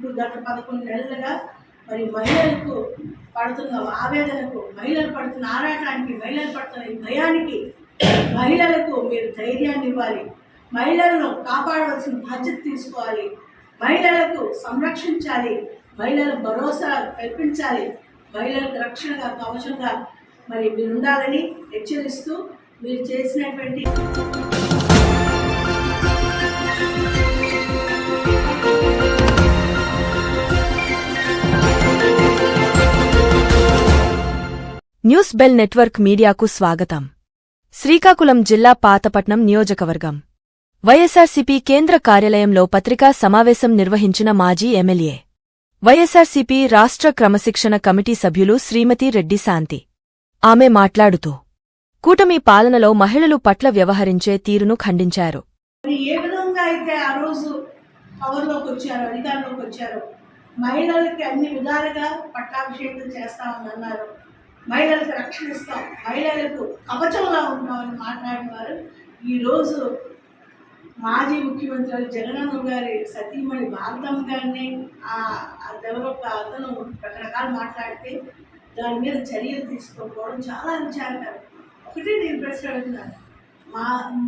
ఇప్పుడు గత 11 నెలలుగా మరి మహిళలకు పడుతున్న ఆవేదనకు, మహిళలు పడుతున్న ఆరాటానికి, మహిళలు పడుతున్న భయానికి మహిళలకు మీరు ధైర్యాన్ని ఇవ్వాలి. మహిళలను కాపాడవలసిన బాధ్యత తీసుకోవాలి. మహిళలకు సంరక్షించాలి. మహిళలకు భరోసా కల్పించాలి. మహిళలకు రక్షణగా, కవచంగా మరి మీరు ఉండాలని హెచ్చరిస్తూ మీరు చేసినటువంటి న్యూస్ బెల్ నెట్వర్క్ మీడియాకు స్వాగతం. శ్రీకాకుళం జిల్లా పాతపట్నం నియోజకవర్గం వైఎస్సార్సీపీ కేంద్ర కార్యాలయంలో పత్రికా సమావేశం నిర్వహించిన మాజీ ఎమ్మెల్యే, వైఎస్సార్సీపీ రాష్ట్ర క్రమశిక్షణ కమిటీ సభ్యులు శ్రీమతి రెడ్డి శాంతి. ఆమె మాట్లాడుతూ కూటమి పాలనలో మహిళలు పట్ల వ్యవహరించే తీరును ఖండించారు. ఏ విధంగా అయితే ఆ రోజు పవర్లోకి వచ్చారో, అధికారంలోకి వచ్చారో, మహిళలకి అన్ని విధాలుగా పట్టాభిషేకం చేస్తామని అన్నారు. మహిళలకు రక్షణ ఇస్తాం, మహిళలకు కవచంలా ఉంటామని మాట్లాడిన వారు ఈరోజు మాజీ ముఖ్యమంత్రి జగనన్న గారి సతీమణి భారతమ్మ గారిని అతను రకరకాలు మాట్లాడితే దాని మీద చర్యలు తీసుకోకపోవడం చాలా విచారకరం. ఒకటే నేను ప్రశ్న అడుగుతున్నాను,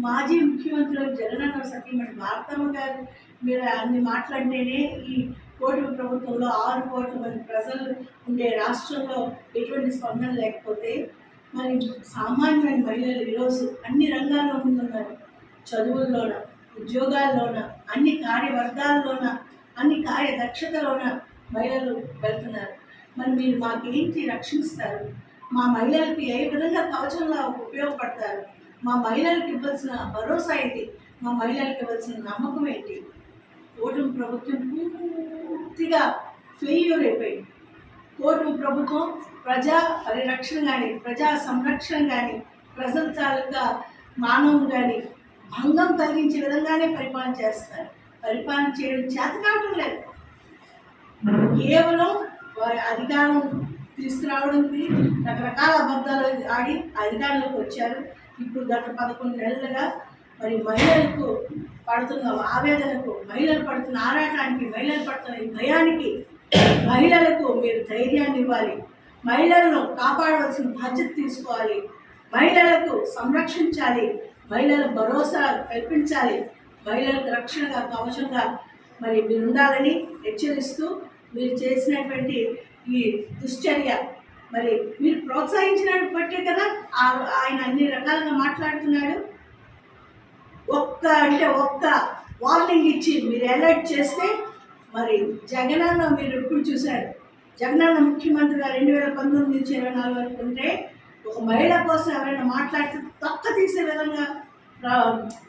మాజీ ముఖ్యమంత్రి జగనన్న సతీమణి భారతమ్మ గారు మీరు అన్ని మాట్లాడితేనే ఈ కూటమి ప్రభుత్వంలో 6 కోట్ల మంది ప్రజలు ఉండే రాష్ట్రంలో ఎటువంటి స్పందన లేకపోతే మరి సామాన్యమైన మహిళలు ఈరోజు అన్ని రంగాల్లో ముందున్నారు. చదువుల్లోన, ఉద్యోగాల్లోన, అన్ని కార్యవర్గాల్లోన, అన్ని కార్యదక్షతలోన మహిళలు వెళ్తున్నారు. మరి మీరు మాకేంటి రక్షిస్తారు? మా మహిళలకి ఏ విధంగా కవచంలో ఉపయోగపడతారు? మా మహిళలకు ఇవ్వాల్సిన భరోసా ఏంటి? మా మహిళలకు ఇవ్వాల్సిన నమ్మకం ఏంటి? కూటమి ప్రభుత్వం పూర్తిగా ఫెయిల్యూర్ అయిపోయింది. కూటమి ప్రభుత్వం ప్రజా పరిరక్షణ కానీ, ప్రజా సంరక్షణ కానీ, ప్రజల తాలూకా మానవం కానీ భంగం కలిగించే విధంగానే పరిపాలన చేస్తారు. పరిపాలన చేయడం చేత కావడం లేదు. కేవలం వారి అధికారం తీసుకురావడానికి రకరకాల అబద్ధాలు ఆడి అధికారంలోకి వచ్చారు. ఇప్పుడు గత 11 నెలలుగా మరి మహిళలకు పడుతున్న ఆవేదనకు, మహిళలు పడుతున్న ఆరాటానికి, మహిళలు పడుతున్న భయానికి మహిళలకు మీరు ధైర్యాన్ని ఇవ్వాలి. మహిళలను కాపాడవలసిన బాధ్యత తీసుకోవాలి. మహిళలకు సంరక్షించాలి. మహిళలకు భరోసా కల్పించాలి. మహిళలకు రక్షణగా, కవచంగా మరి మీరు ఉండాలని హెచ్చరిస్తూ మీరు చేసినటువంటి ఈ దుశ్చర్య మరి మీరు ప్రోత్సహించినట్టు బట్టే కదా ఆయన అన్ని రకాలుగా మాట్లాడుతున్నాడు. ఒక్క వార్నింగ్ ఇచ్చి మీరు అలర్ట్ చేస్తే మరి జగనన్న మీరు ఎప్పుడు చూశారు? జగనన్న ముఖ్యమంత్రిగా 2019 నుంచి 24 వరకు ఉంటే ఒక మహిళ కోసం ఎవరైనా మాట్లాడితే తొక్క తీసే విధంగా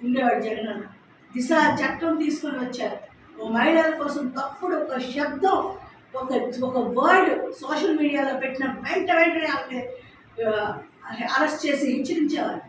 ఉండేవాడు జగనన్న. దిశ చట్టం తీసుకొని వచ్చారు. ఒక మహిళల కోసం తప్పుడు ఒక శబ్దం, ఒక వర్డ్ సోషల్ మీడియాలో పెట్టిన వెంటనే ఆమె అరెస్ట్ చేసి హెచ్చరించేవారు.